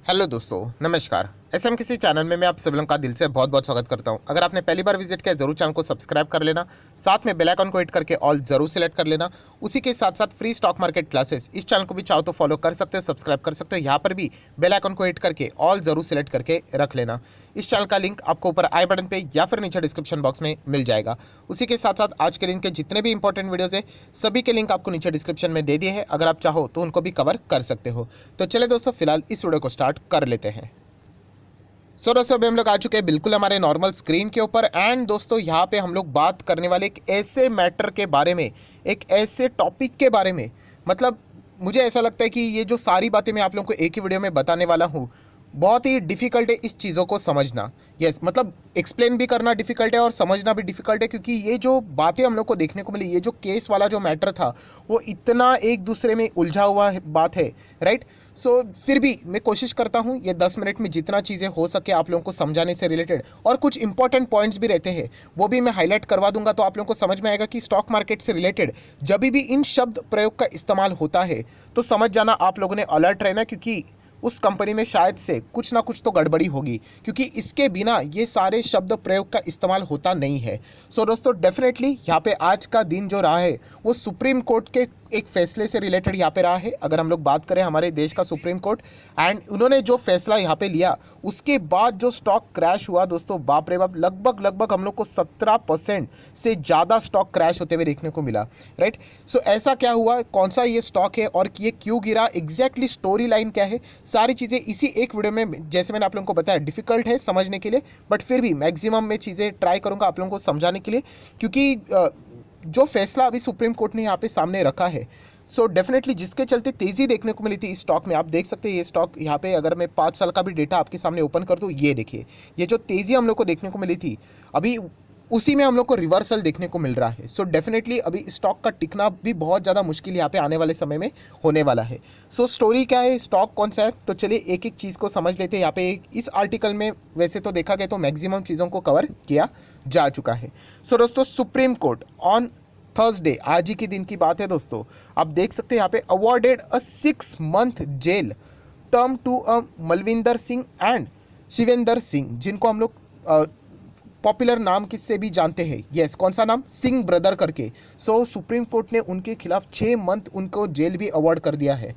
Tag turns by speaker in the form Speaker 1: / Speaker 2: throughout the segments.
Speaker 1: Hello दोस्तों, नमस्कार। SM किसी चैनल में मैं आप सभी लोगों का दिल से बहुत बहुत स्वागत करता हूं। अगर आपने पहली बार विजिट किया जरूर चैनल को सब्सक्राइब कर लेना, साथ में बेल आइकन को हिट करके ऑल जरूर सेलेक्ट कर लेना। उसी के साथ साथ फ्री स्टॉक मार्केट क्लासेस इस चैनल को भी चाहो तो फॉलो कर सकते हो, सब्सक्राइब कर सकते हो। यहाँ पर भी बेल आइकन को हिट करके ऑल जरूर सेलेक्ट करके रख लेना। इस चैनल का लिंक आपको ऊपर आई बटन पे या फिर नीचे डिस्क्रिप्शन बॉक्स में मिल जाएगा। उसी के साथ साथ आज के दिन के जितने भी इंपॉर्टेंट वीडियोज़ है सभी के लिंक आपको नीचे डिस्क्रिप्शन में दे दिए हैं। अगर आप चाहो तो उनको भी कवर कर सकते हो। तो चले दोस्तों, फिलहाल इस वीडियो को स्टार्ट कर लेते हैं। दोस्तों अभी हम लोग आ चुके हैं बिल्कुल हमारे नॉर्मल स्क्रीन के ऊपर। एंड दोस्तों यहाँ पे हम लोग बात करने वाले एक ऐसे मैटर के बारे में, एक ऐसे टॉपिक के बारे में, मतलब मुझे ऐसा लगता है कि ये जो सारी बातें मैं आप लोगों को एक ही वीडियो में बताने वाला हूँ, बहुत ही डिफ़िकल्ट है इस चीज़ों को समझना। यस, मतलब एक्सप्लेन भी करना डिफ़िकल्ट है और समझना भी डिफ़िकल्ट है, क्योंकि ये जो बातें हम लोग को देखने को मिली, ये जो केस वाला जो मैटर था वो इतना एक दूसरे में उलझा हुआ बात है, राइट। सो फिर भी मैं कोशिश करता हूँ ये 10 मिनट में जितना चीज़ें हो सके आप लोगों को समझाने से रिलेटेड, और कुछ इंपॉर्टेंट पॉइंट्स भी रहते हैं वो भी मैं हाईलाइट करवा दूंगा, तो आप लोगों को समझ में आएगा कि स्टॉक मार्केट से रिलेटेड जब भी इन शब्द प्रयोग का इस्तेमाल होता है तो समझ जाना आप लोगों ने अलर्ट रहना, क्योंकि उस कंपनी में शायद से कुछ ना कुछ तो गड़बड़ी होगी, क्योंकि इसके बिना ये सारे शब्द प्रयोग का इस्तेमाल होता नहीं है। सो दोस्तों डेफिनेटली यहाँ पे आज का दिन जो रहा है वो सुप्रीम कोर्ट के एक फैसले से रिलेटेड यहाँ पे रहा है। अगर हम लोग बात करें हमारे देश का सुप्रीम कोर्ट, एंड उन्होंने जो फैसला यहाँ पे लिया उसके बाद जो स्टॉक क्रैश हुआ दोस्तों, बाप रे बाप, लगभग हम लोग को 17% से ज़्यादा स्टॉक क्रैश होते हुए देखने को मिला, राइट। सो ऐसा क्या हुआ, कौन सा ये स्टॉक है और ये क्यों गिरा, एग्जैक्टली स्टोरी लाइन क्या है, सारी चीज़ें इसी एक वीडियो में, जैसे मैंने आप लोगों को बताया, डिफिकल्ट है समझने के लिए, बट फिर भी मैक्सिमम में चीज़ें ट्राई करूँगा आप लोगों को समझाने के लिए, क्योंकि जो फैसला अभी सुप्रीम कोर्ट ने यहाँ पे सामने रखा है, सो डेफिनेटली जिसके चलते तेज़ी देखने को मिली थी इस स्टॉक में। आप देख सकते हैं ये स्टॉक यहाँ पे, अगर मैं 5 साल का भी डेटा आपके सामने ओपन कर दूँ, ये देखिए, ये जो तेज़ी हम लोग को देखने को मिली थी अभी उसी में हम लोग को रिवर्सल देखने को मिल रहा है। सो डेफिनेटली अभी स्टॉक का टिकना भी बहुत ज़्यादा मुश्किल यहाँ पे आने वाले समय में होने वाला है। सो स्टोरी क्या है, स्टॉक कौन सा है, तो चलिए एक एक चीज़ को समझ लेते हैं। यहाँ पे इस आर्टिकल में वैसे तो देखा गया तो मैक्सिमम चीज़ों को कवर किया जा चुका है। सो दोस्तों सुप्रीम कोर्ट ऑन थर्सडे, आज ही के दिन की बात है दोस्तों, आप देख सकते हैं यहाँ पे awarded a 6 month jail term to a Malvinder Singh and Shivinder Singh, जिनको हम लोग पॉपुलर नाम किससे भी जानते हैं, यस, कौन सा नाम, सिंह ब्रदर करके। सो सुप्रीम कोर्ट ने उनके खिलाफ 6 मंथ उनको जेल भी अवॉर्ड कर दिया है।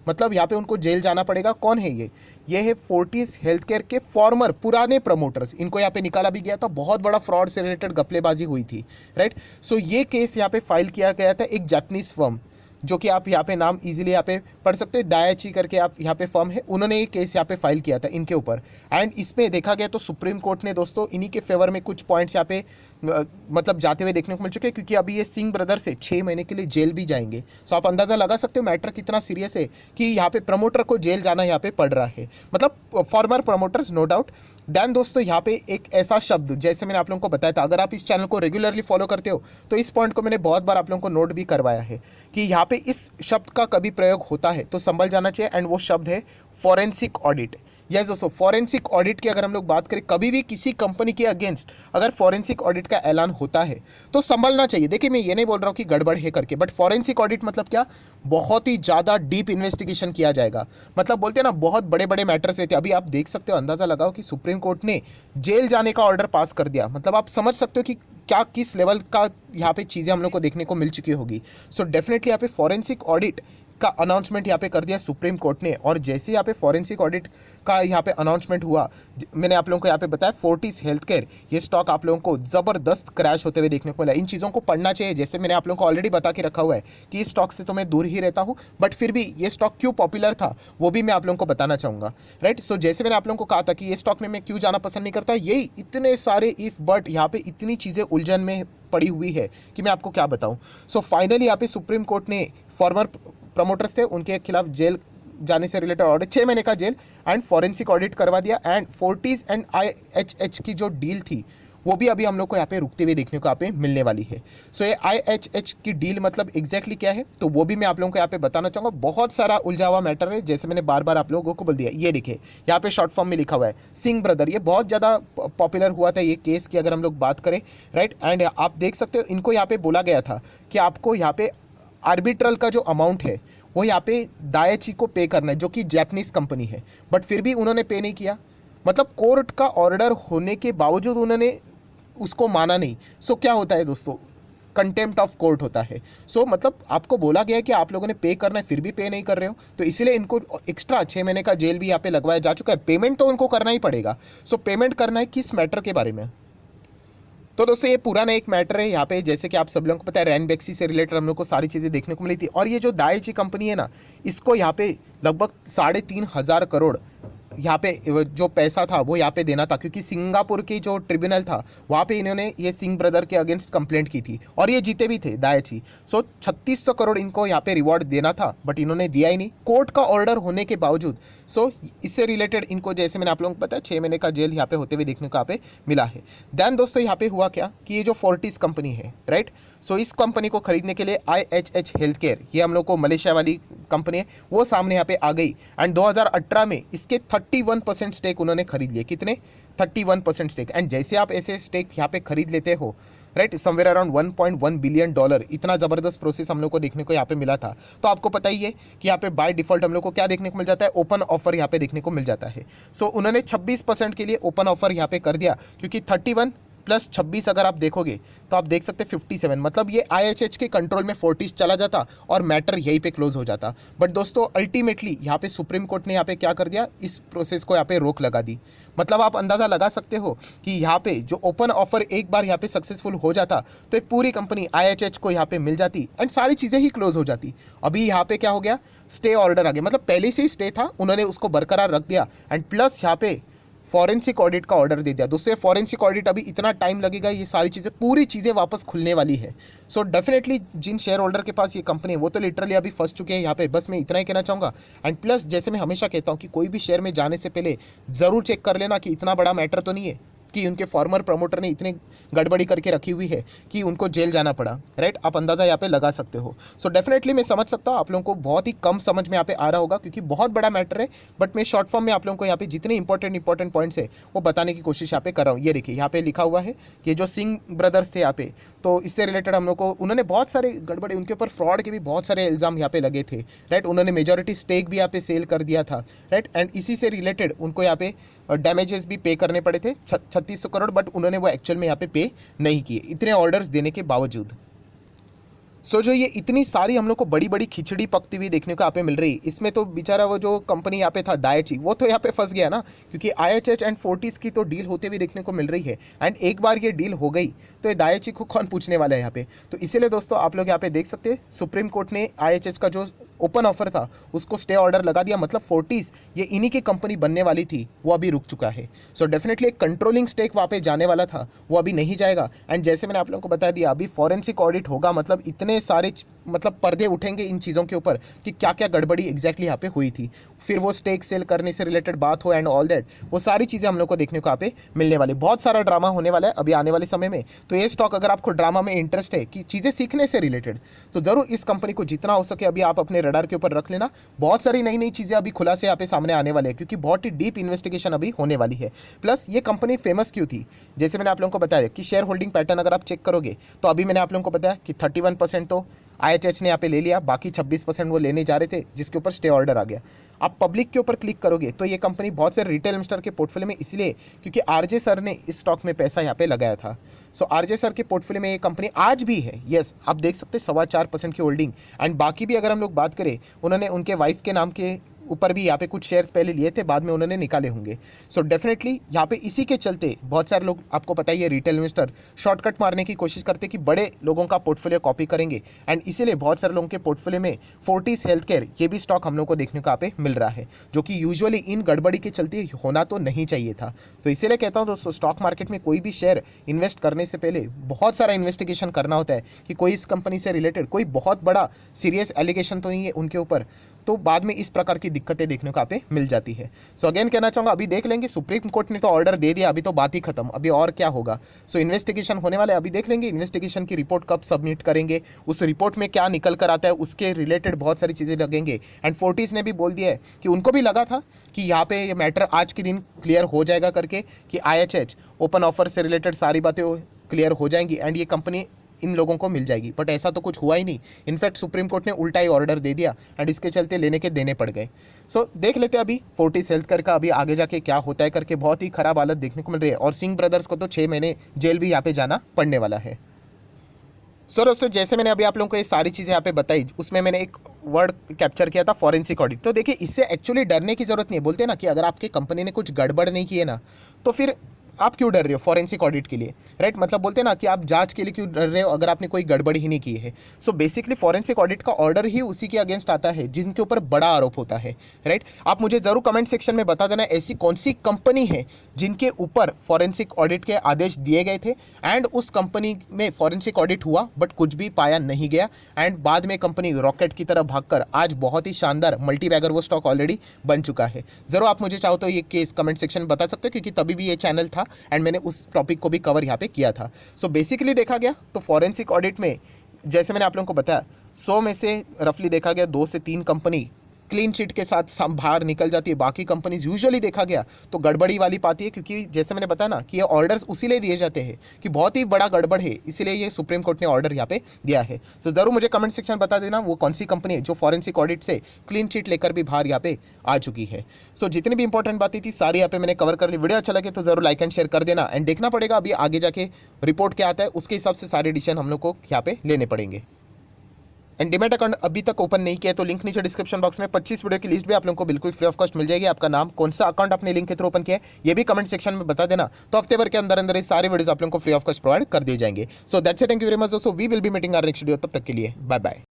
Speaker 1: मतलब यहाँ पे उनको जेल जाना पड़ेगा। कौन है ये है फोर्टिस हेल्थ केयर के फॉर्मर पुराने प्रमोटर्स, इनको यहाँ पे निकाला भी गया था, बहुत बड़ा फ्रॉड से रिलेटेड घपलेबाजी हुई थी, राइट। सो ये केस यहाँ पे फाइल किया गया था एक जापानीज फर्म, जो कि आप यहाँ पे नाम इजीली यहाँ पे पढ़ सकते हो, दायाची करके आप यहाँ पे फर्म है, उन्होंने ये केस यहाँ पे फाइल किया था इनके ऊपर। एंड इसमें देखा गया तो सुप्रीम कोर्ट ने दोस्तों इन्हीं के फेवर में कुछ पॉइंट्स यहाँ पे मतलब जाते हुए देखने को मिल चुके हैं, क्योंकि अभी ये सिंह ब्रदर से 6 महीने के लिए जेल भी जाएंगे। सो आप अंदाज़ा लगा सकते हो मैटर कितना सीरियस है कि यहाँ पे प्रमोटर को जेल जाना यहाँ पे पड़ रहा है, मतलब former promoters, no doubt. Then दोस्तों यहाँ पे एक ऐसा शब्द, जैसे मैंने आप लोगों को बताया था, अगर आप इस चैनल को रेगुलरली फॉलो करते हो तो इस पॉइंट को मैंने बहुत बार आप लोगों को नोट भी करवाया है कि यहाँ पे इस शब्द का कभी प्रयोग होता है तो संभल जाना चाहिए, एंड वो शब्द है फॉरेंसिक ऑडिट। यस दोस्तों, फॉरेंसिक ऑडिट की अगर हम लोग बात करें, कभी भी किसी कंपनी के अगेंस्ट अगर फॉरेंसिक ऑडिट का ऐलान होता है तो संभलना चाहिए। देखिए मैं ये नहीं बोल रहा हूँ कि गड़बड़ है करके, बट फॉरेंसिक ऑडिट मतलब क्या, बहुत ही ज़्यादा डीप इन्वेस्टिगेशन किया जाएगा। मतलब बोलते हैं ना, बहुत बड़े बड़े मैटर्स रहते हैं। अभी आप देख सकते हो, अंदाज़ा लगाओ कि सुप्रीम कोर्ट ने जेल जाने का ऑर्डर पास कर दिया, मतलब आप समझ सकते हो कि क्या किस लेवल का यहाँ पे चीज़ें हम लोग को देखने को मिल चुकी होगी। सो डेफिनेटली यहाँ पे फॉरेंसिक ऑडिट का अनाउंसमेंट यहाँ पे कर दिया सुप्रीम कोर्ट ने, और जैसे यहाँ पे फॉरेंसिक ऑडिट का यहाँ पे अनाउंसमेंट हुआ, मैंने आप लोगों को यहाँ पे बताया फोर्टिस हेल्थ केयर, ये स्टॉक आप लोगों को ज़बरदस्त क्रैश होते हुए देखने को मिला। इन चीज़ों को पढ़ना चाहिए, जैसे मैंने आप लोगों को ऑलरेडी बता के रखा हुआ है कि इस स्टॉक से तो मैं दूर ही रहता हूँ, बट फिर भी ये स्टॉक क्यों पॉपुलर था वो भी मैं आप लोगों को बताना चाहूँगा, राइट। सो जैसे मैंने आप लोगों को कहा था कि ये स्टॉक में मैं क्यों जाना पसंद नहीं करता, यही इतने सारे इफ़ बट, यहाँ पे इतनी चीज़ें उलझन में पड़ी हुई है कि मैं आपको क्या बताऊं। सो फाइनली यहाँ पे सुप्रीम कोर्ट ने फॉर्मर प्रमोटर्स थे उनके खिलाफ जेल जाने से रिलेटेड ऑर्डर, 6 महीने का जेल एंड फॉरेंसिक ऑडिट करवा दिया। एंड फोर्टिस एंड IHH की जो डील थी वो भी अभी हम लोग को यहाँ पे रुकते हुए देखने को यहाँ पे मिलने वाली है। सो ये IHH की डील मतलब एग्जैक्टली क्या है, तो वो भी मैं आप लोगों को यहाँ पे बताना चाहूँगा। बहुत सारा उलझा हुआ मैटर है, जैसे मैंने बार बार आप लोगों को बोल दिया। ये देखिए यहाँ पे शॉर्ट फॉर्म में लिखा हुआ है सिंह ब्रदर, ये बहुत ज़्यादा पॉपुलर हुआ था ये केस की अगर हम लोग बात करें, राइट। एंड आप देख सकते हो इनको यहाँ पे बोला गया था कि आपको यहाँ पे आर्बिट्रल का जो अमाउंट है वो यहाँ पे दाएची को पे करना है, जो कि जापानीज कंपनी है, बट फिर भी उन्होंने पे नहीं किया। मतलब कोर्ट का ऑर्डर होने के बावजूद उन्होंने उसको माना नहीं। सो क्या होता है दोस्तों, कंटेम्प्ट ऑफ कोर्ट होता है। सो मतलब आपको बोला गया है कि आप लोगों ने पे करना है, फिर भी पे नहीं कर रहे हो, तो इसीलिए इनको एक्स्ट्रा 6 महीने का जेल भी यहाँ पे लगवाया जा चुका है। पेमेंट तो उनको करना ही पड़ेगा। सो पेमेंट करना है किस मैटर के बारे में? तो दोस्तों ये पुराना एक मैटर है यहाँ पे, जैसे कि आप सब लोगों को पता है रैनबैक्सी से रिलेटेड हम लोग को सारी चीज़ें देखने को मिली थी। और ये जो दाएची कंपनी है ना, इसको यहाँ पे लगभग 3,500 करोड़ यहाँ पे जो पैसा था वो यहाँ पे देना था, क्योंकि सिंगापुर की जो ट्रिब्यूनल था वहाँ पे इन्होंने ये सिंह ब्रदर के अगेंस्ट कंप्लेंट की थी और ये जीते भी थे दाएची। सो 3600 करोड़ इनको यहाँ पे रिवॉर्ड देना था, बट इन्होंने दिया ही नहीं कोर्ट का ऑर्डर होने के बावजूद। सो इससे रिलेटेड इनको, जैसे मैंने आप लोगों को बताया, 6 महीने का जेल यहाँ पे होते हुए देखने को यहाँ पे मिला है। देन दोस्तों यहाँ पे हुआ क्या कि ये जो फोर्टिस कंपनी है, राइट, सो इस कंपनी को खरीदने के लिए IHH हेल्थ केयर, ये हम लोग को मलेशिया वाली कंपनी है, वो सामने यहाँ पे आ गई। एंड 2018 में इसके 31% स्टेक उन्होंने खरीद लिए। कितने? 31% स्टेक। एंड जैसे आप ऐसे स्टेक यहाँ पे खरीद लेते हो, राइट, समवेयर अराउंड $1.1 बिलियन, इतना ज़बरदस्त प्रोसेस हम लोग को देखने को यहाँ पे मिला था। तो आपको पता ही है कि यहाँ पे बाय डिफ़ॉल्ट हम लोग को क्या देखने को मिल जाता है, ओपन ऑफर यहाँ पे देखने को मिल जाता है। सो उन्होंने 26% के लिए ओपन ऑफर यहाँ पे कर दिया, क्योंकि 31 प्लस 26 अगर आप देखोगे तो आप देख सकते हैं 57, मतलब ये IHH के कंट्रोल में फोर्टिस चला जाता और मैटर यहीं पे क्लोज हो जाता। बट दोस्तों अल्टीमेटली यहाँ पे सुप्रीम कोर्ट ने यहाँ पे क्या कर दिया, इस प्रोसेस को यहाँ पे रोक लगा दी। मतलब आप अंदाज़ा लगा सकते हो कि यहाँ पे जो ओपन ऑफर एक बार यहाँ पे सक्सेसफुल हो जाता तो एक पूरी कंपनी IHH को यहाँ पे मिल जाती एंड सारी चीज़ें ही क्लोज हो जाती। अभी यहाँ पे क्या हो गया, स्टे ऑर्डर आ गया, मतलब पहले से ही स्टे था, उन्होंने उसको बरकरार रख दिया एंड प्लस यहाँ पे फॉरेंसिक ऑडिट का ऑर्डर दे दिया। दोस्तों ये फॉरेंसिक ऑडिट अभी इतना टाइम लगेगा, ये सारी चीज़ें पूरी चीज़ें वापस खुलने वाली है। सो डेफिनेटली जिन शेयर होल्डर के पास ये कंपनी है वो तो लिटरली अभी फंस चुके हैं यहाँ पे। बस मैं इतना ही कहना चाहूँगा। एंड प्लस जैसे मैं हमेशा कहता हूँ कि कोई भी शेयर में जाने से पहले ज़रूर चेक कर लेना कि इतना बड़ा मैटर तो नहीं है कि उनके फॉर्मर प्रमोटर ने इतनी गड़बड़ी करके रखी हुई है कि उनको जेल जाना पड़ा, राइट। आप अंदाज़ा यहाँ पे लगा सकते हो। सो डेफिनेटली मैं समझ सकता हूँ आप लोगों को बहुत ही कम समझ में यहाँ पे आ रहा होगा, क्योंकि बहुत बड़ा मैटर है, बट मैं शॉर्ट फॉर्म में आप लोगों को यहाँ पे जितने इंपॉर्टेंट पॉइंट्स है वो बताने की कोशिश यहाँ पे कर रहा हूँ। ये देखिए यहाँ पे लिखा हुआ है कि जो सिंह ब्रदर्स थे यहाँ पे, तो इससे रिलेटेड हम लोग को उन्होंने बहुत सारे गड़बड़े, उनके ऊपर फ्रॉड के भी बहुत सारे इल्ज़ाम यहाँ पे लगे थे, राइट। उन्होंने मेजॉरिटी स्टेक भी यहाँ पे सेल कर दिया था, राइट। एंड इसी से रिलेटेड उनको यहाँ पे डैमेजेस भी पे करने पड़े थे 3600 करोड़, बट उन्होंने वो एक्चुअल में यहाँ पे नहीं किए इतने ऑर्डर्स देने के बावजूद। सो जो ये इतनी सारी हम लोग को बड़ी बड़ी खिचड़ी पकती हुई देखने को यहाँ पे मिल रही, इसमें तो बेचारा वो जो कंपनी यहाँ पे था दाएची, वो तो यहाँ पे फंस गया ना, क्योंकि IHH एंड फोर्टिस की तो डील होते हुए देखने को मिल रही है। एंड एक बार ये डील हो गई तो ये दाएची को कौन पूछने वाला है यहाँ पे। तो इसीलिए दोस्तों आप लोग यहाँ पे देख सकते हैं सुप्रीम कोर्ट ने IHH का जो ओपन ऑफर था उसको स्टे ऑर्डर लगा दिया। मतलब फोर्टिस ये इन्हीं की कंपनी बनने वाली थी, वो अभी रुक चुका है। सो डेफिनेटली एक कंट्रोलिंग स्टेक वहाँ पे जाने वाला था, वो अभी नहीं जाएगा। एंड जैसे मैंने आप लोगों को बता दिया, अभी फॉरेंसिक ऑडिट होगा, मतलब इतने सारे मतलब पर्दे उठेंगे इन चीज़ों के ऊपर कि क्या क्या गड़बड़ी एग्जैक्टली यहाँ पे हुई थी। फिर वो स्टेक सेल करने से रिलेटेड बात हो एंड ऑल दैट, वो सारी चीज़ें हम लोग को देखने को यहाँ पे मिलने वाली। बहुत सारा ड्रामा होने वाला है अभी आने वाले समय में। तो ये स्टॉक, अगर आपको ड्रामा में इंटरेस्ट है कि चीज़ें सीखने से रिलेटेड, तो ज़रूर इस कंपनी को जितना हो सके अभी आप अपने रडार के ऊपर रख लेना। बहुत सारी नई नई चीज़ें अभी खुलासे यहाँ पे सामने आने वाले हैं, क्योंकि बहुत ही डीप इन्वेस्टिगेशन अभी होने वाली है। प्लस ये कंपनी फेमस क्यों थी, जैसे मैंने आप लोगों को बताया कि शेयर होल्डिंग पैटर्न अगर आप चेक करोगे तो अभी मैंने आप लोगों को बताया कि 31% तो IHH ने यहाँ पे ले लिया, बाकी 26% वो लेने जा रहे थे, जिसके ऊपर स्टे ऑर्डर आ गया। आप पब्लिक के ऊपर क्लिक करोगे तो ये कंपनी बहुत से रिटेल इन्वेस्टर के पोर्टफोलियो में, इसलिए क्योंकि RJ सर ने इस स्टॉक में पैसा यहाँ पे लगाया था। सो RJ सर के पोर्टफोलियो में ये कंपनी आज भी है। यस, आप देख सकते हैं 4.25% की होल्डिंग। एंड बाकी भी अगर हम लोग बात करें, उन्होंने उनके वाइफ के नाम के ऊपर भी यहाँ पे कुछ शेयर्स पहले लिए थे, बाद में उन्होंने निकाले होंगे। सो डेफिनेटली यहाँ पे इसी के चलते बहुत सारे लोग, आपको पता ही है, रिटेल इन्वेस्टर शॉर्टकट मारने की कोशिश करते कि बड़े लोगों का पोर्टफोलियो कॉपी करेंगे। एंड इसीलिए बहुत सारे लोगों के पोर्टफोलियो में फोर्टिस हेल्थ केयर, ये भी स्टॉक हम लोग को देखने को यहाँ पे मिल रहा है, जो कि यूजुअली इन गड़बड़ी के चलते होना तो नहीं चाहिए था। तो इसीलिए कहता हूँ दोस्तों, स्टॉक मार्केट में कोई भी शेयर इन्वेस्ट करने से पहले बहुत सारा इन्वेस्टिगेशन करना होता है कि कोई इस कंपनी से रिलेटेड कोई बहुत बड़ा सीरियस एलिगेशन तो नहीं है उनके ऊपर, तो बाद में इस प्रकार की दिक्कतें देखने को यहाँ पे मिल जाती है। सो अगेन कहना चाहूँगा, अभी देख लेंगे, सुप्रीम कोर्ट ने तो ऑर्डर दे दिया, अभी तो बात ही खत्म, अभी और क्या होगा। सो इन्वेस्टिगेशन होने वाला है, अभी देख लेंगे इन्वेस्टिगेशन की रिपोर्ट कब सबमिट करेंगे, उस रिपोर्ट में क्या निकल कर आता है, उसके रिलेटेड बहुत सारी चीज़ें लगेंगे। एंड फोर्टिस ने भी बोल दिया है कि उनको भी लगा था कि यहाँ पे ये मैटर आज के दिन क्लियर हो जाएगा करके, कि IHH ओपन ऑफर से रिलेटेड सारी बातें क्लियर हो जाएंगी एंड ये कंपनी इन लोगों को मिल जाएगी, बट ऐसा तो कुछ हुआ ही नहीं। इनफैक्ट सुप्रीम कोर्ट ने उल्टा ही ऑर्डर दे दिया एंड इसके चलते लेने के देने पड़ गए। सो देख लेते हैं अभी फोर्टिस हेल्थकेयर का अभी आगे जाके क्या होता है करके। बहुत ही खराब हालत देखने को मिल रही है और सिंह ब्रदर्स को तो 6 महीने जेल भी यहाँ पे जाना पड़ने वाला है। सो दोस्तों, जैसे मैंने अभी आप लोगों को ये सारी चीज़ें यहाँ पे बताई, उसमें मैंने एक वर्ड कैप्चर किया था, फॉरेंसिक ऑडिट। तो देखिए, इससे एक्चुअली डरने की जरूरत नहीं है। बोलते हैं ना कि अगर आपकी कंपनी ने कुछ गड़बड़ नहीं की है ना, तो फिर आप क्यों डर रहे हो फॉरेंसिक ऑडिट के लिए, राइट? मतलब बोलते हैं ना कि आप जांच के लिए क्यों डर रहे हो अगर आपने कोई गड़बड़ ही नहीं की है। सो बेसिकली फॉरेंसिक ऑडिट का ऑर्डर ही उसी के अगेंस्ट आता है जिनके ऊपर बड़ा आरोप होता है, राइट? आप मुझे जरूर कमेंट सेक्शन में बता देना ऐसी कौन सी कंपनी है जिनके ऊपर फॉरेंसिक ऑडिट के आदेश दिए गए थे एंड उस कंपनी में फॉरेंसिक ऑडिट हुआ बट कुछ भी पाया नहीं गया एंड बाद में कंपनी रॉकेट की तरह भागकर आज बहुत ही शानदार मल्टीबैगर वो स्टॉक ऑलरेडी बन चुका है। जरूर आप मुझे चाहो तो ये केस कमेंट सेक्शन में बता सकते हो, क्योंकि तभी भी ये चैनल था एंड मैंने उस टॉपिक को भी कवर यहाँ पे किया था। सो बेसिकली देखा गया तो फॉरेंसिक ऑडिट में जैसे मैंने आप लोगों को बताया 100 में से रफली देखा गया 2 से 3 कंपनी क्लीन शीट के साथ बाहर निकल जाती है। बाकी कंपनीज यूजुअली देखा गया तो गड़बड़ी वाली पाती है, क्योंकि जैसे मैंने बताया ना कि ये ऑर्डर्स उसी लिए दिए जाते हैं कि बहुत ही बड़ा गड़बड़ है, इसीलिए ये सुप्रीम कोर्ट ने ऑर्डर यहाँ पे दिया है। सो जरूर मुझे कमेंट सेक्शन बता देना वो कौन सी कंपनी है जो फॉरेंसिक ऑडिट से क्लीन शीट लेकर भी बाहर यहाँ पे आ चुकी है। सो जितनी भी इंपॉर्टेंट बातें थी सारी यहाँ पे मैंने कवर कर ली। वीडियो अच्छा लगे तो जरूर लाइक एंड शेयर कर देना एंड देखना पड़ेगा अभी आगे जाके रिपोर्ट क्या आता है, उसके हिसाब से सारे डिसीजन हम लोग को यहाँ पे लेने पड़ेंगे। एंड डीमैट अकाउंट अभी तक ओपन नहीं किया तो लिंक नीचे डिस्क्रिप्शन बॉक्स में 25 वीडियो की लिस्ट भी आप लोगों को बिल्कुल फ्री ऑफ कॉस्ट मिल जाएगी। आपका नाम, कौन सा अकाउंट आपने लिंक के थ्रू ओपन किया है ये भी कमेंट सेक्शन में बता देना, तो हफ्ते भर के अंदर अंदर ये सारे वीडियोस आप लोगों को फ्री ऑफ कॉस्ट प्रोवाइड कर दिए जाएंगे। So that's it, thank you very much दोस्तों, we will be meeting our next video. तब तक के लिए बाय बाय।